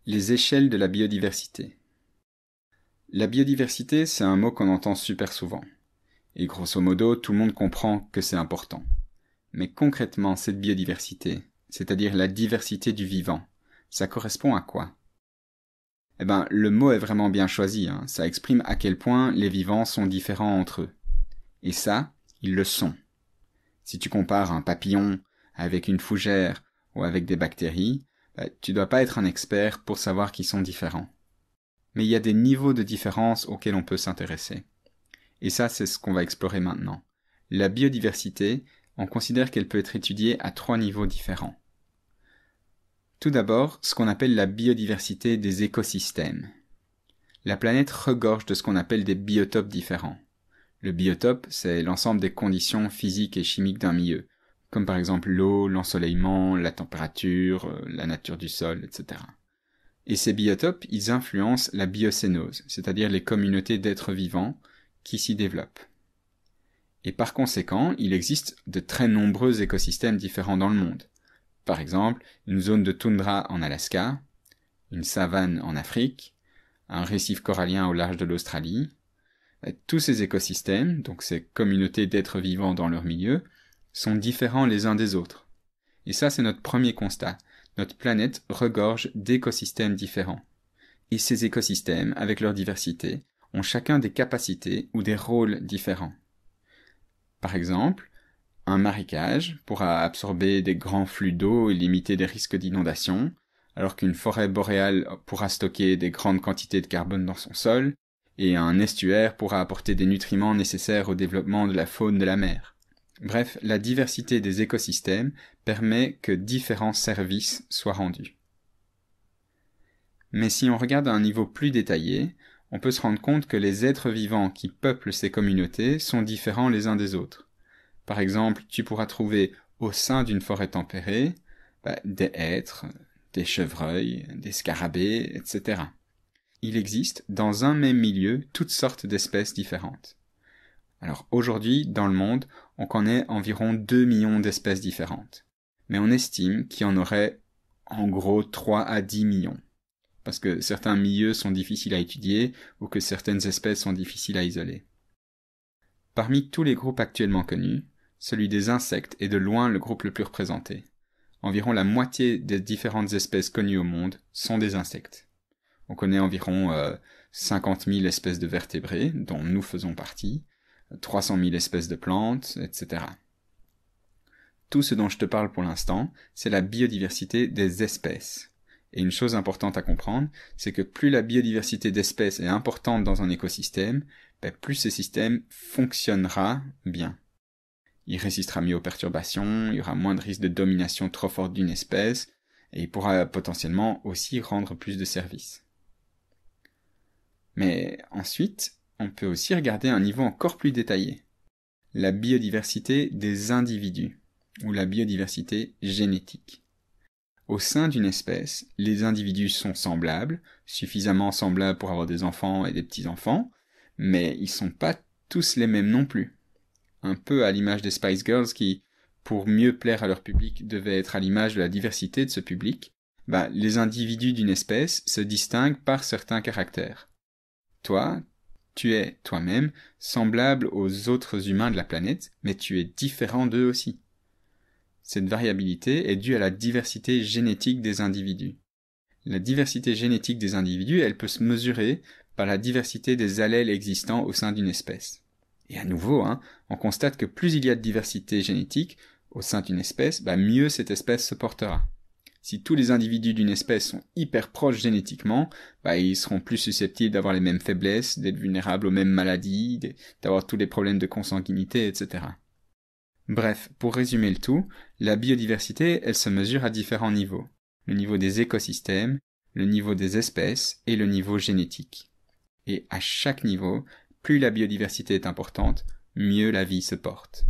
Les échelles de la biodiversité. La biodiversité, c'est un mot qu'on entend super souvent. Et grosso modo, tout le monde comprend que c'est important. Mais concrètement, cette biodiversité, c'est-à-dire la diversité du vivant, ça correspond à quoi? Le mot est vraiment bien choisi, hein. Ça exprime à quel point les vivants sont différents entre eux. Et ça, ils le sont. Si tu compares un papillon avec une fougère ou avec des bactéries, tu dois pas être un expert pour savoir qu'ils sont différents. Mais il y a des niveaux de différence auxquels on peut s'intéresser. Et ça, c'est ce qu'on va explorer maintenant. La biodiversité, on considère qu'elle peut être étudiée à 3 niveaux différents. Tout d'abord, ce qu'on appelle la biodiversité des écosystèmes. La planète regorge de ce qu'on appelle des biotopes différents. Le biotope, c'est l'ensemble des conditions physiques et chimiques d'un milieu, comme par exemple l'eau, l'ensoleillement, la température, la nature du sol, etc. Et ces biotopes, ils influencent la biocénose, c'est-à-dire les communautés d'êtres vivants qui s'y développent. Et par conséquent, il existe de très nombreux écosystèmes différents dans le monde. Par exemple, une zone de toundra en Alaska, une savane en Afrique, un récif corallien au large de l'Australie. Tous ces écosystèmes, donc ces communautés d'êtres vivants dans leur milieu, sont différents les uns des autres. Et ça, c'est notre premier constat. Notre planète regorge d'écosystèmes différents. Et ces écosystèmes, avec leur diversité, ont chacun des capacités ou des rôles différents. Par exemple, un marécage pourra absorber des grands flux d'eau et limiter des risques d'inondation, alors qu'une forêt boréale pourra stocker des grandes quantités de carbone dans son sol, et un estuaire pourra apporter des nutriments nécessaires au développement de la faune de la mer. Bref, la diversité des écosystèmes permet que différents services soient rendus. Mais si on regarde à un niveau plus détaillé, on peut se rendre compte que les êtres vivants qui peuplent ces communautés sont différents les uns des autres. Par exemple, tu pourras trouver au sein d'une forêt tempérée des hêtres, des chevreuils, des scarabées, etc. Il existe dans un même milieu toutes sortes d'espèces différentes. Alors aujourd'hui, dans le monde, on connaît environ 2 millions d'espèces différentes. Mais on estime qu'il y en aurait en gros 3 à 10 millions. Parce que certains milieux sont difficiles à étudier ou que certaines espèces sont difficiles à isoler. Parmi tous les groupes actuellement connus, celui des insectes est de loin le groupe le plus représenté. Environ la moitié des différentes espèces connues au monde sont des insectes. On connaît environ 50 000 espèces de vertébrés, dont nous faisons partie, 300 000 espèces de plantes, etc. Tout ce dont je te parle pour l'instant, c'est la biodiversité des espèces. Et une chose importante à comprendre, c'est que plus la biodiversité d'espèces est importante dans un écosystème, plus ce système fonctionnera bien. Il résistera mieux aux perturbations, il y aura moins de risque de domination trop forte d'une espèce, et il pourra potentiellement aussi rendre plus de services. Mais ensuite, on peut aussi regarder un niveau encore plus détaillé. La biodiversité des individus, ou la biodiversité génétique. Au sein d'une espèce, les individus sont semblables, suffisamment semblables pour avoir des enfants et des petits-enfants, mais ils sont pas tous les mêmes non plus. Un peu à l'image des Spice Girls qui, pour mieux plaire à leur public, devaient être à l'image de la diversité de ce public, les individus d'une espèce se distinguent par certains caractères. Toi, tu es toi-même semblable aux autres humains de la planète, mais tu es différent d'eux aussi. Cette variabilité est due à la diversité génétique des individus. La diversité génétique des individus, elle peut se mesurer par la diversité des allèles existants au sein d'une espèce. Et à nouveau, on constate que plus il y a de diversité génétique au sein d'une espèce, mieux cette espèce se portera. Si tous les individus d'une espèce sont hyper proches génétiquement, ils seront plus susceptibles d'avoir les mêmes faiblesses, d'être vulnérables aux mêmes maladies, d'avoir tous les problèmes de consanguinité, etc. Bref, pour résumer le tout, la biodiversité, elle se mesure à différents niveaux. Le niveau des écosystèmes, le niveau des espèces et le niveau génétique. Et à chaque niveau, plus la biodiversité est importante, mieux la vie se porte.